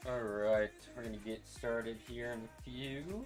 Alright, we're gonna get started here in a few.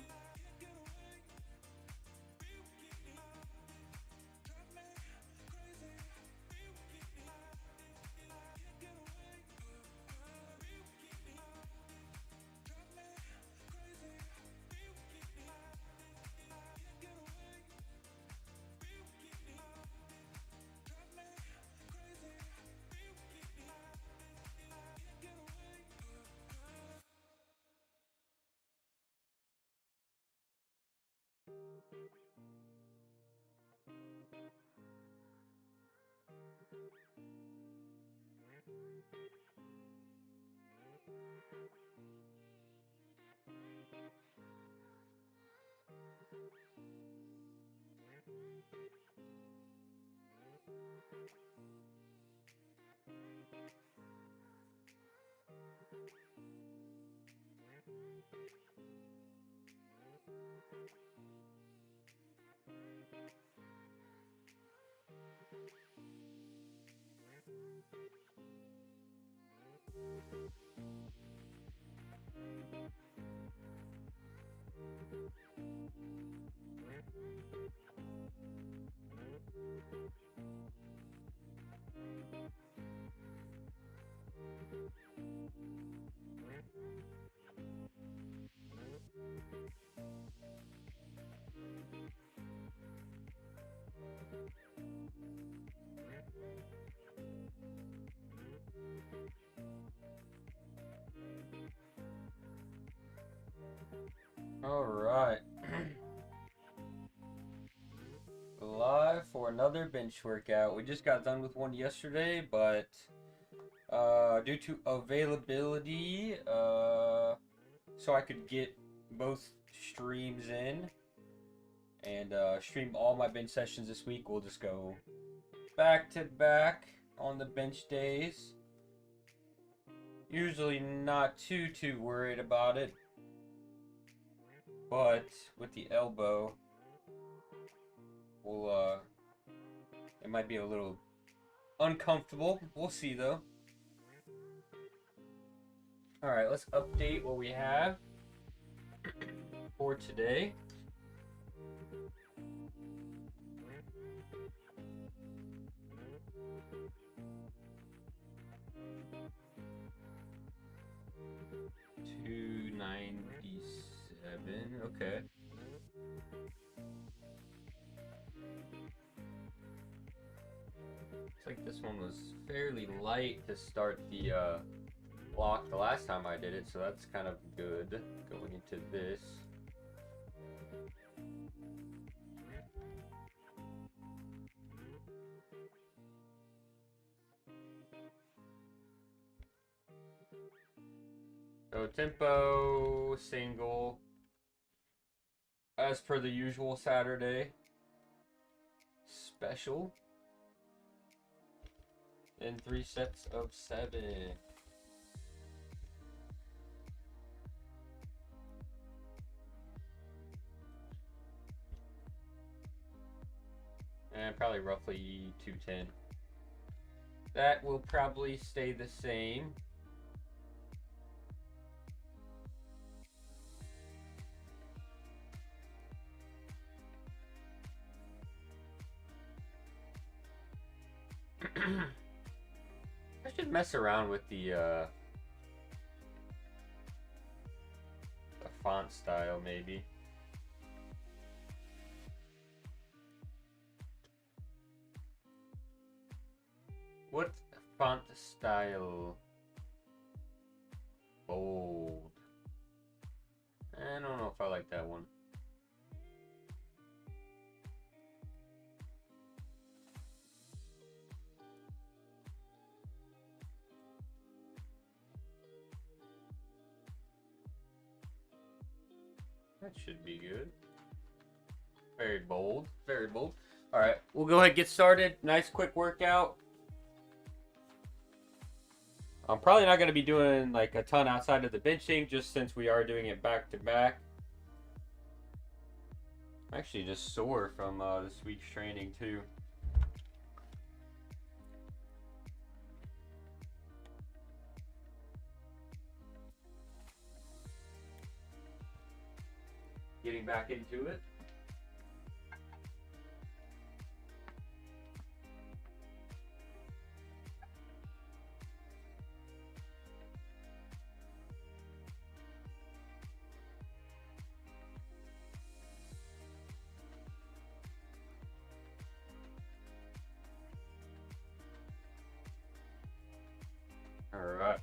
Alright. Live for another bench workout. We just got done with one yesterday, but due to availability, so I could get both streams in and stream all my bench sessions this week, we'll just go back to back on the bench days. Usually not too worried about it, but with the elbow, we'll it might be a little uncomfortable. We'll see though. Alright, let's update what we have for today. $297, okay. Looks like this one was fairly light to start the block the last time I did it, so that's kind of good going into this. So tempo, single, as per the usual Saturday. Special. And 3 sets of 7. And probably roughly 210. That will probably stay the same. I should mess around with the font style maybe. What font style? Bold. I don't know if I like that one. That should be good. Very bold. Very bold. Alright, we'll go ahead and get started. Nice quick workout. I'm probably not going to be doing like a ton outside of the benching just since we are doing it back to back. I'm actually just sore from this week's training too. Getting back into it. All right.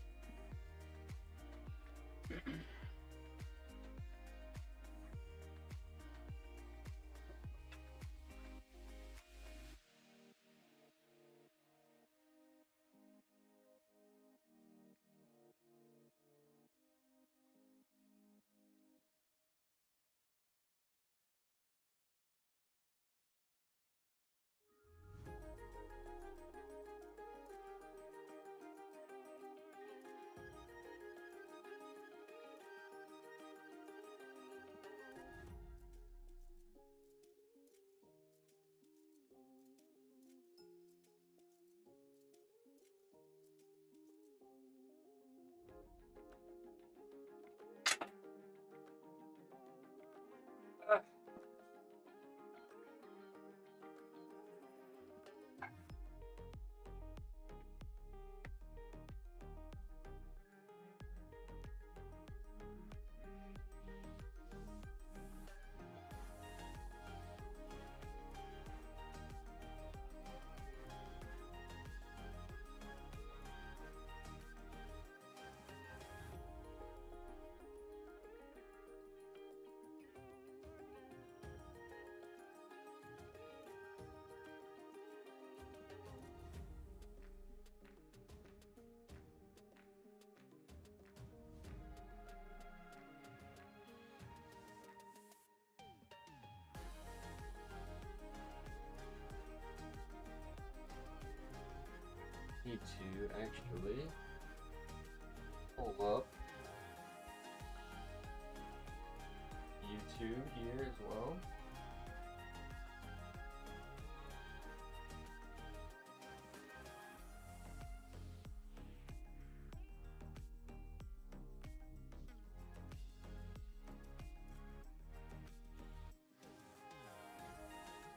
Need to actually pull up YouTube here as well.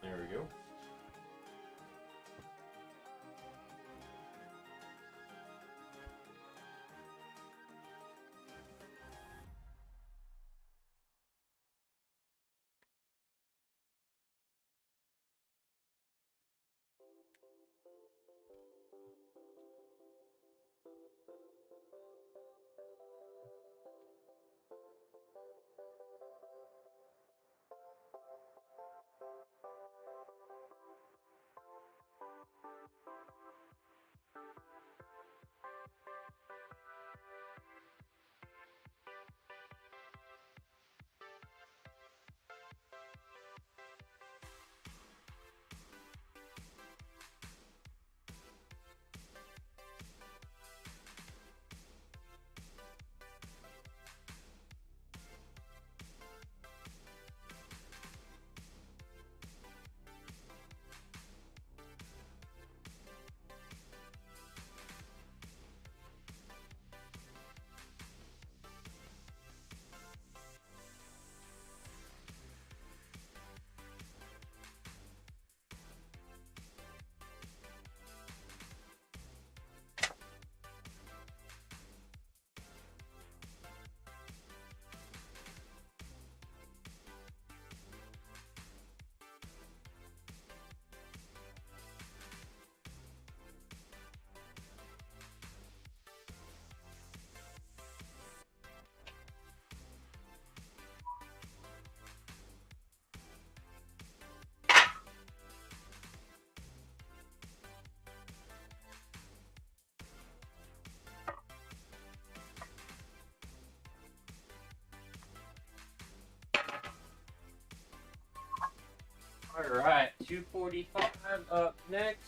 There we go. All right, 245 up next.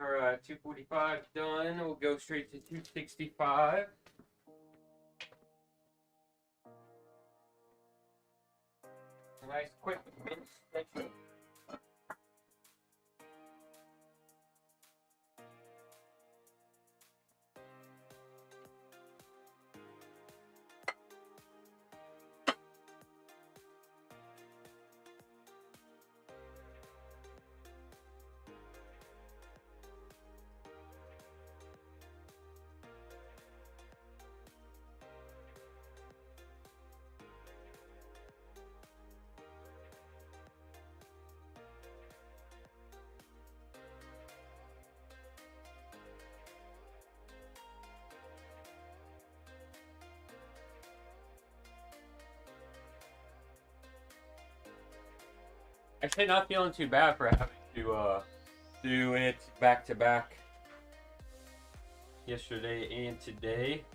Alright, 245 done. We'll go straight to 265. A nice quick bench session. Actually, not feeling too bad for having to do it back to back yesterday and today.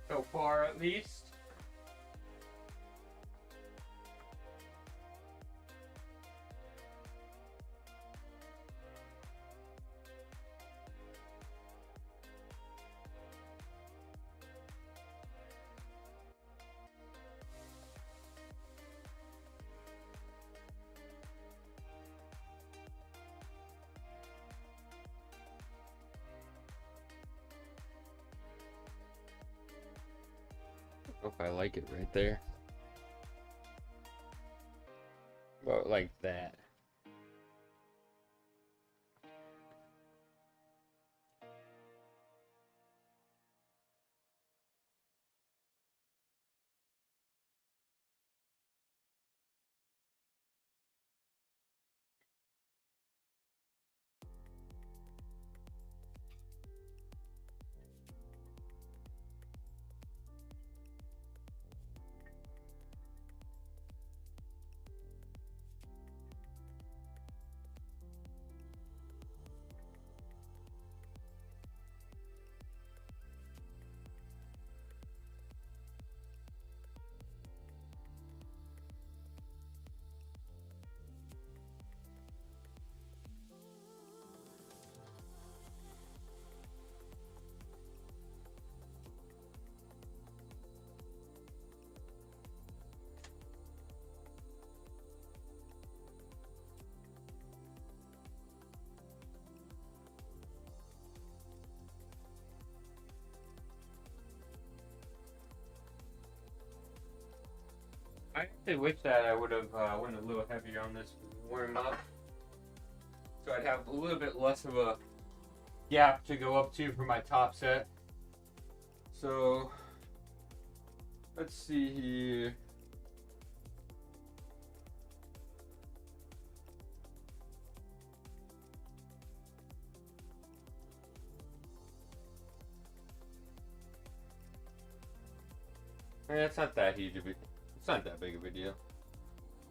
So far, at least. If I like it right there. Well, like that. I actually wish that I would have went a little heavier on this warm up, so I'd have a little bit less of a gap to go up to for my top set. So let's see here. It's not that huge of a, it's not that big of a deal.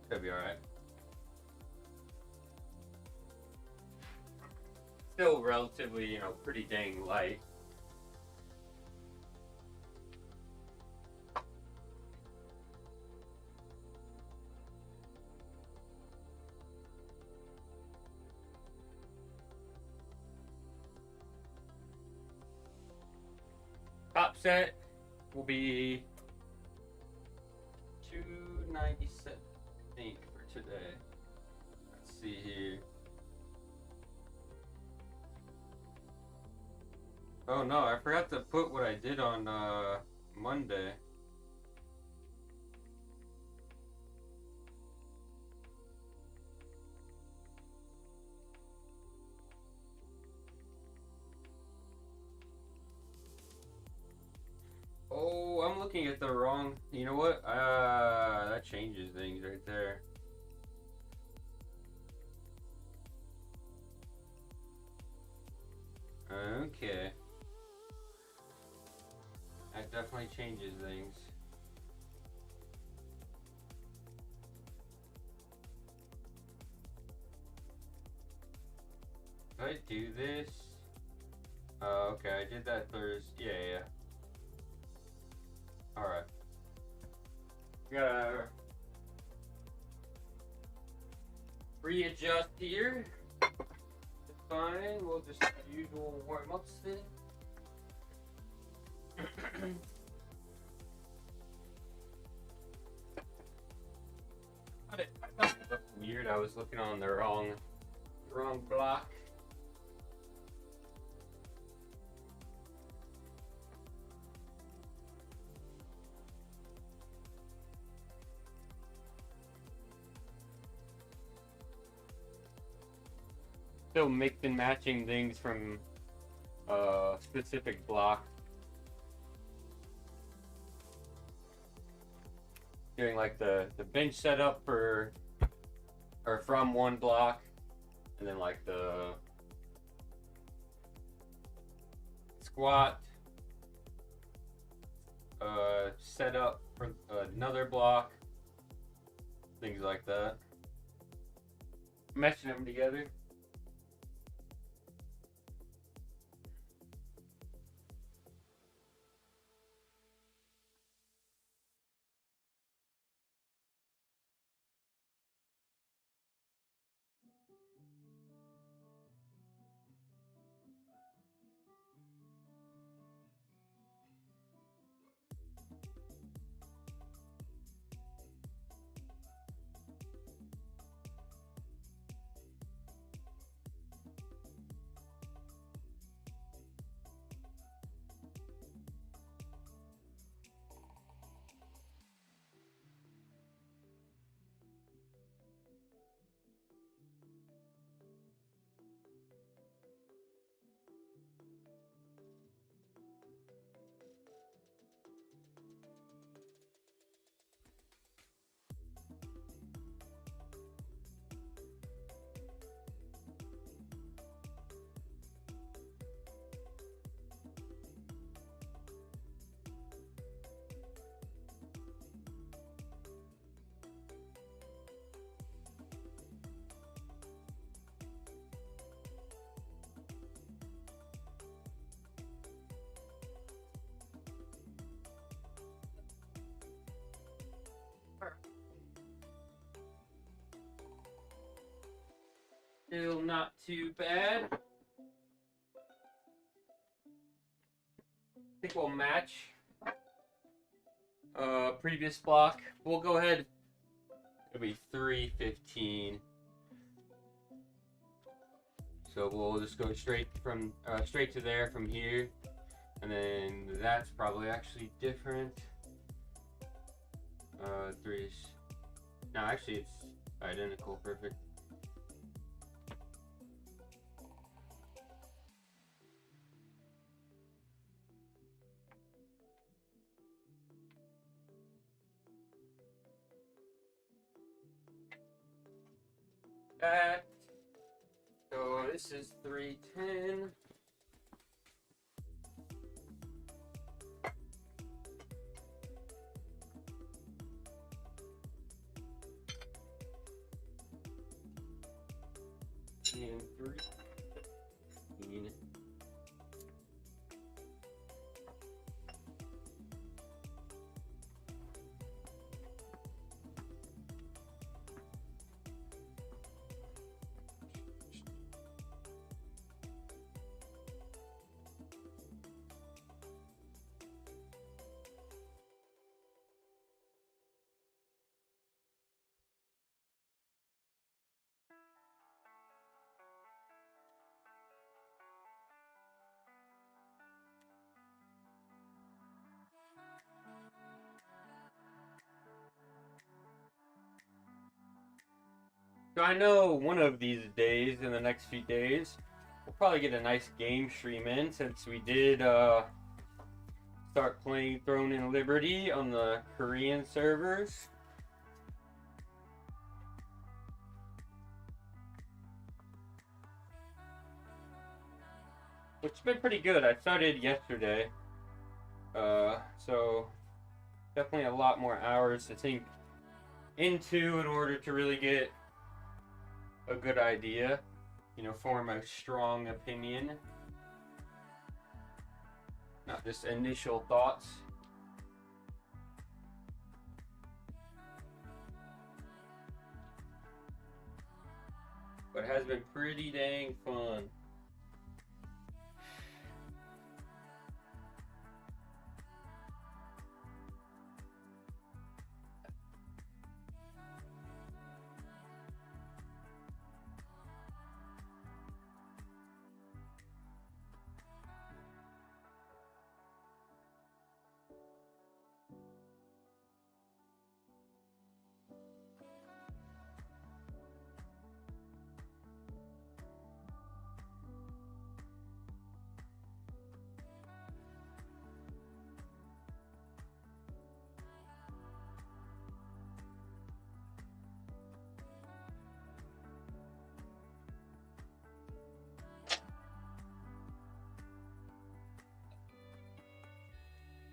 It'll be alright. Still relatively, you know, pretty dang light. Top set will be 297, I think, for today. Let's see here. Oh no, I forgot to put what I did on Monday. Oh, I'm looking at the wrong. You know what? That changes things right there. Okay. That definitely changes things. If I do this, Okay, I did that Thursday. Yeah. Alright. Gotta readjust here. It's fine. We'll just do the usual warm-ups thing. I thought it looked weird. I was looking on the wrong block. Still mix and matching things from specific blocks. Doing like the bench setup for or from one block, and then like the squat setup for another block, things like that. Meshing them together. Still not too bad. I think we'll match previous block. We'll go ahead. It'll be 3:15. So we'll just go straight to there from here, and then that's probably actually different. No, actually it's identical. Perfect. That. So this is 3:10. And 3:15. So I know one of these days, in the next few days, we'll probably get a nice game stream in, since we did start playing Throne and Liberty on the Korean servers. Which has been pretty good. I started yesterday. So definitely a lot more hours to think into in order to really get a good idea, form a strong opinion. Not just initial thoughts. But it has been pretty dang fun.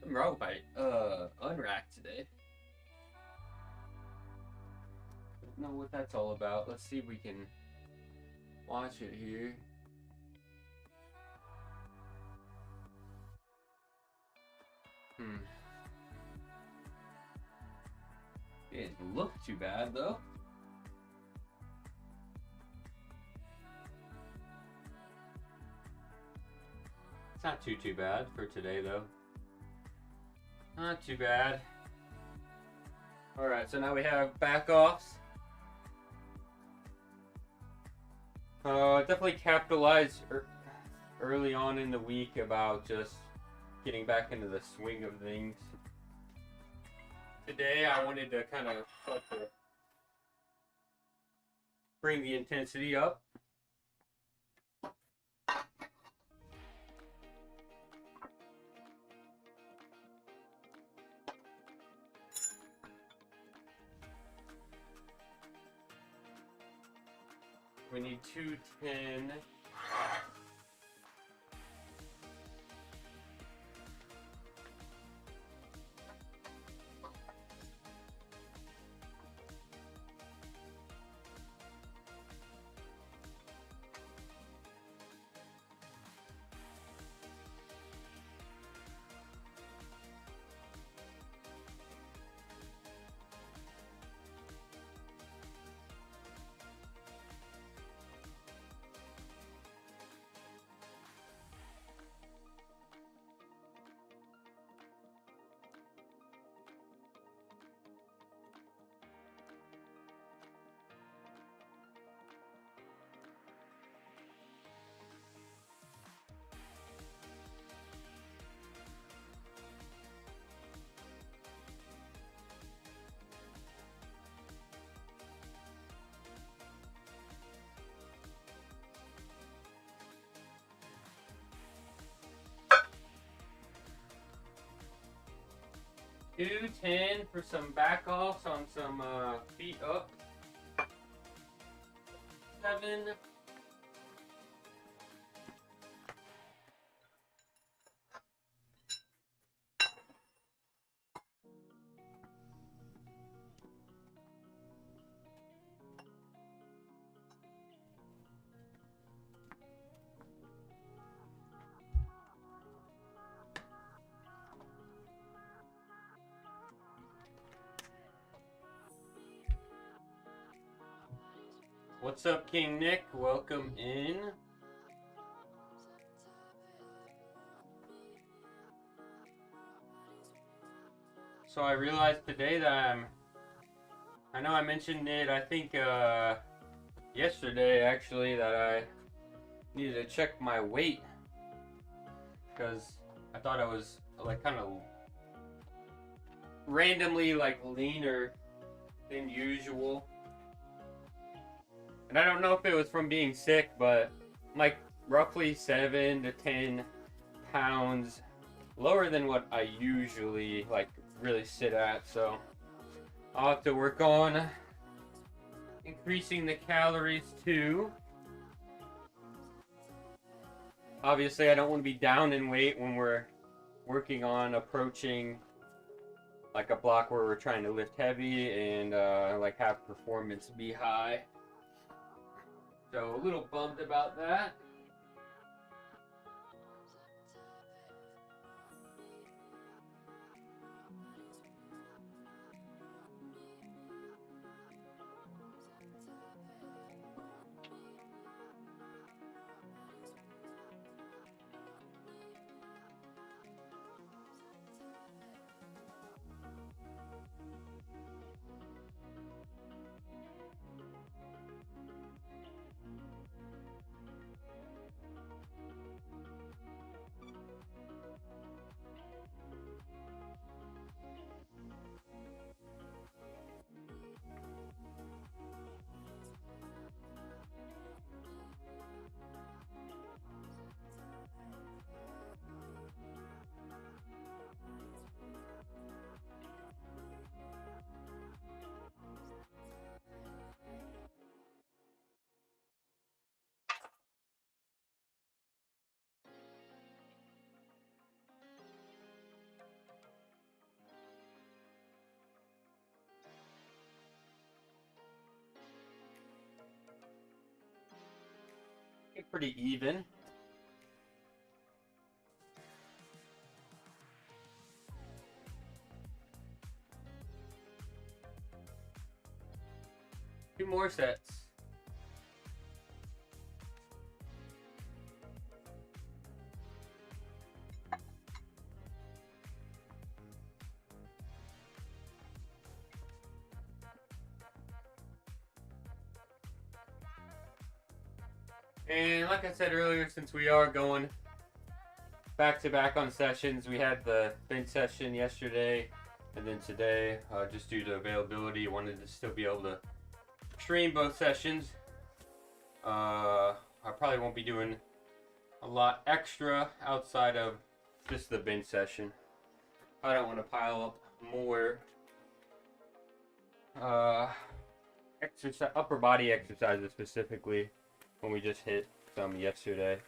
I'm wrong by unrack today. Don't know what that's all about. Let's see if we can watch it here. It didn't look too bad though. It's not too bad for today though. Not too bad. Alright, so now we have back-offs. Definitely capitalized early on in the week about just getting back into the swing of things. Today I wanted to kind of bring the intensity up. We need 210. $210 for some back offs on some feet up. 7. What's up, King Nick? Welcome in. So I realized today that I know I mentioned it, I think yesterday actually, that I needed to check my weight because I thought I was like kind of randomly like leaner than usual. And I don't know if it was from being sick, but I'm like roughly 7 to 10 pounds lower than what I usually like really sit at. So I'll have to work on increasing the calories too. Obviously, I don't want to be down in weight when we're working on approaching like a block where we're trying to lift heavy and like have performance be high. So a little bummed about that. pretty even. Two more sets. And like I said earlier, since we are going back to back on sessions, we had the bench session yesterday and then today, just due to availability, wanted to still be able to stream both sessions. I probably won't be doing a lot extra outside of just the bench session. I don't want to pile up more upper body exercises specifically when we just hit some yesterday.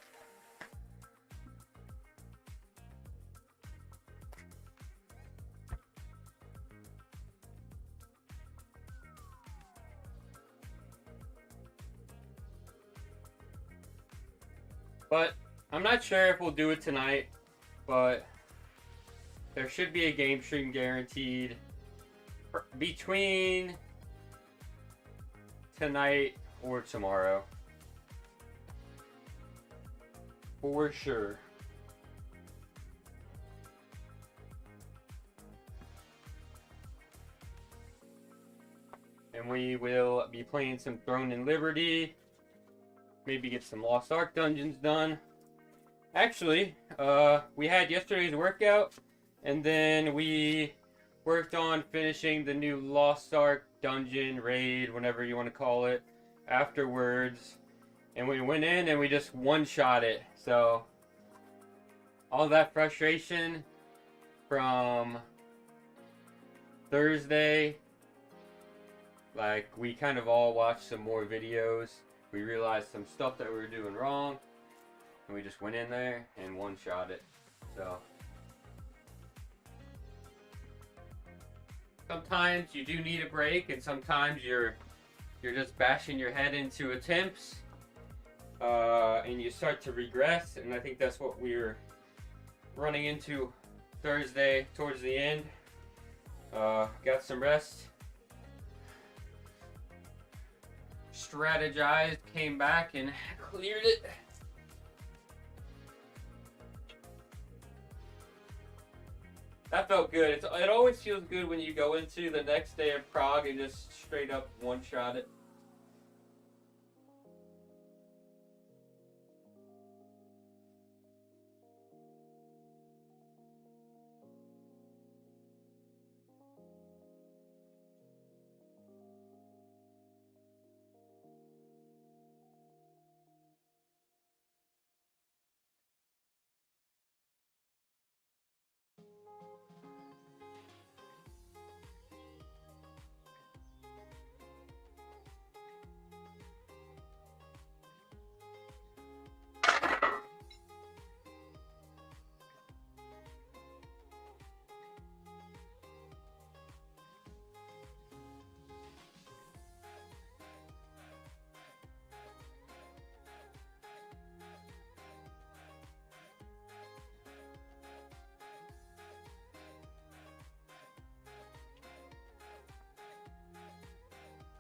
But I'm not sure if we'll do it tonight, but there should be a game stream guaranteed between tonight or tomorrow. For sure. And we will be playing some Throne and Liberty. Maybe get some Lost Ark dungeons done. Actually, we had yesterday's workout, and then we worked on finishing the new Lost Ark dungeon, raid, whatever you want to call it, afterwards. And we went in and we just one-shot it. So, all that frustration from Thursday, like, we kind of all watched some more videos. We realized some stuff that we were doing wrong, and we just went in there and one-shot it. So sometimes you do need a break, and sometimes you're just bashing your head into attempts, and you start to regress. And I think that's what we were running into Thursday towards the end. Got some rest. Strategized, came back and cleared it. That felt good. It always feels good when you go into the next day of Prague and just straight up one-shot it.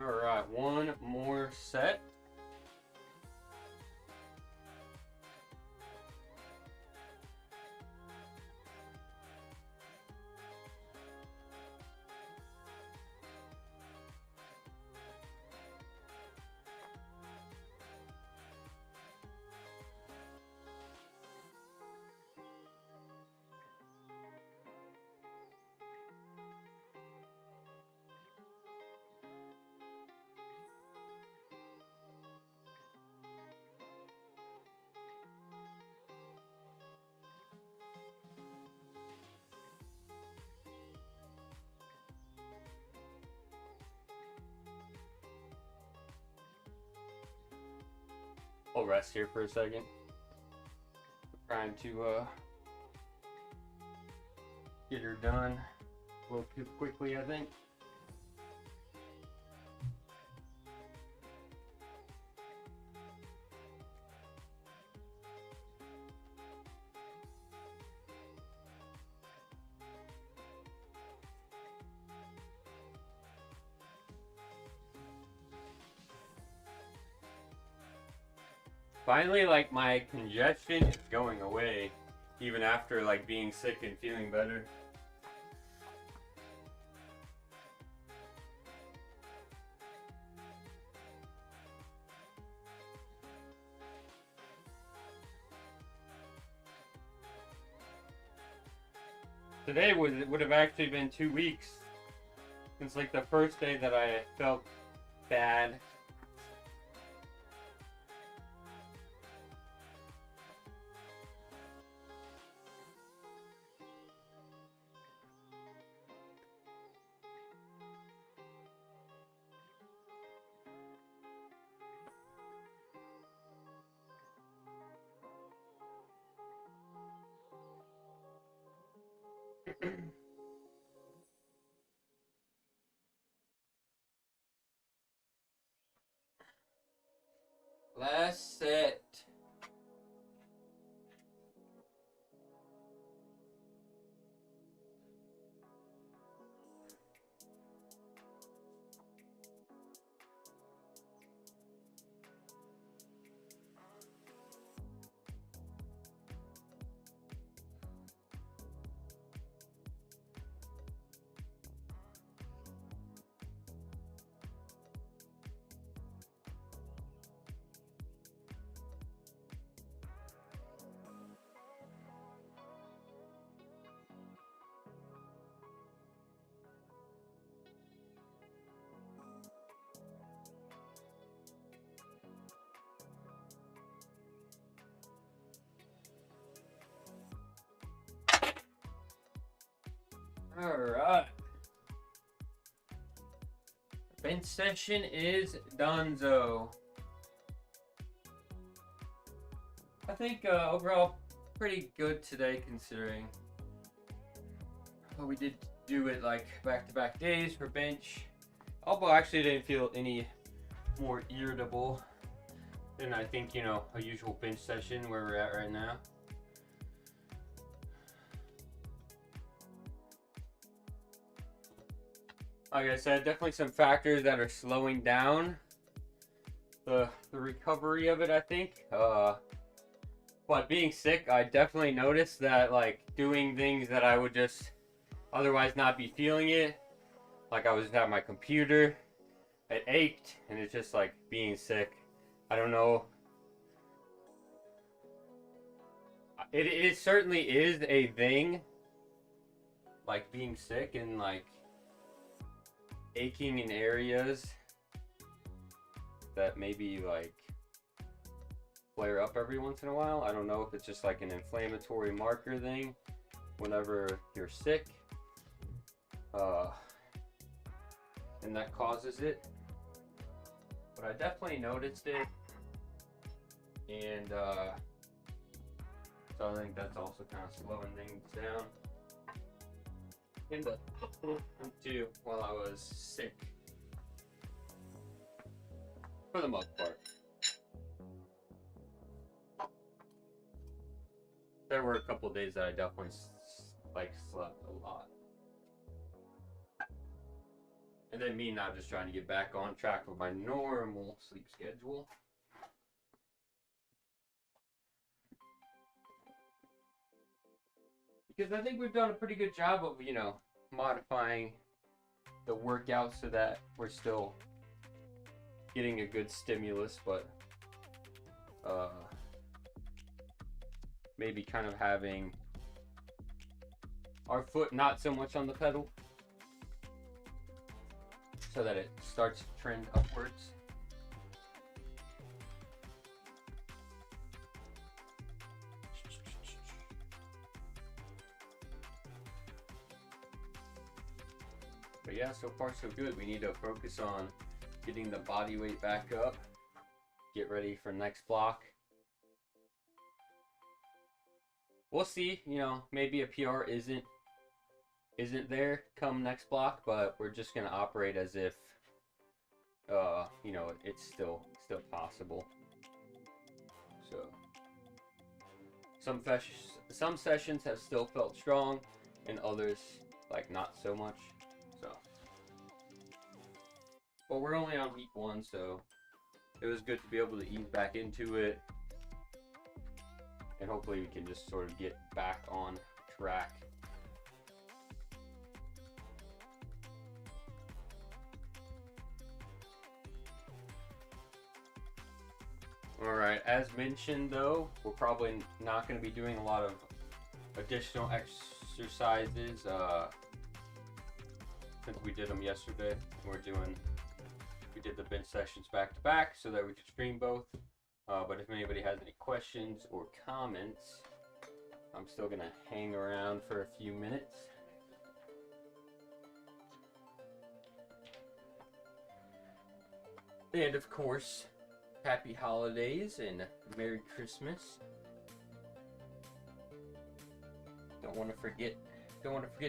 Alright, one more set. I'll rest here for a second. Trying to get her done a little too quickly, I think. Finally, like, my congestion is going away, even after, like, being sick and feeling better. Today would have actually been 2 weeks since, like, the first day that I felt bad. Last set. Alright. Bench session is donezo. I think overall pretty good today considering we did do it like back-to-back days for bench. Elbow actually didn't feel any more irritable than I think, you know, a usual bench session where we're at right now. Like I said, definitely some factors that are slowing down the recovery of it, I think. But being sick, I definitely noticed that, like, doing things that I would just otherwise not be feeling it. Like, I was at my computer, it ached, and it's just like being sick. I don't know. It certainly is a thing, like being sick and like aching in areas that maybe like flare up every once in a while. I don't know if it's just like an inflammatory marker thing whenever you're sick, and that causes it. But I definitely noticed it, and so I think that's also kind of slowing things down. In the too, while I was sick, for the most part. There were a couple days that I definitely like slept a lot, and then me not just trying to get back on track with my normal sleep schedule. Because I think we've done a pretty good job of, you know, modifying the workout so that we're still getting a good stimulus, but maybe kind of having our foot not so much on the pedal so that it starts to trend upwards. But yeah, so far so good. We need to focus on getting the body weight back up, get ready for next block. We'll see, you know, maybe a PR isn't there come next block, but we're just gonna operate as if you know, it's still possible. So some sessions have still felt strong and others like not so much. So, but we're only on week 1, so it was good to be able to ease back into it, and hopefully we can just sort of get back on track. Alright, as mentioned though, we're probably not going to be doing a lot of additional exercises since we did them yesterday. We did the bench sessions back to back so that we could stream both. But if anybody has any questions or comments, I'm still going to hang around for a few minutes. And of course, happy holidays and Merry Christmas. Don't want to forget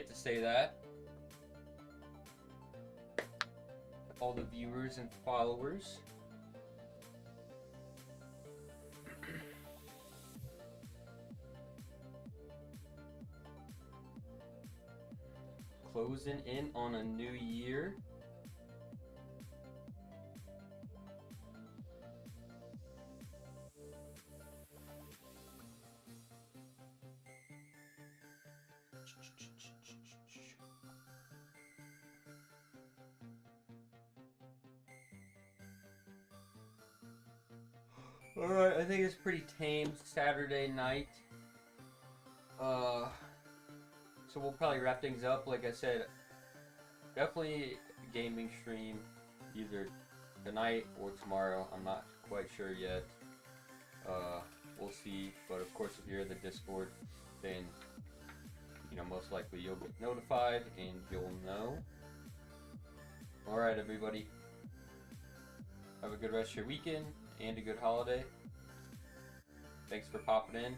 to say that. All the viewers and followers. Closing in on a new year. Alright, I think it's pretty tame Saturday night. So we'll probably wrap things up. Like I said, definitely a gaming stream either tonight or tomorrow. I'm not quite sure yet. We'll see. But of course, if you're in the Discord, then most likely you'll get notified and you'll know. Alright, everybody. Have a good rest of your weekend and a good holiday. Thanks for popping in.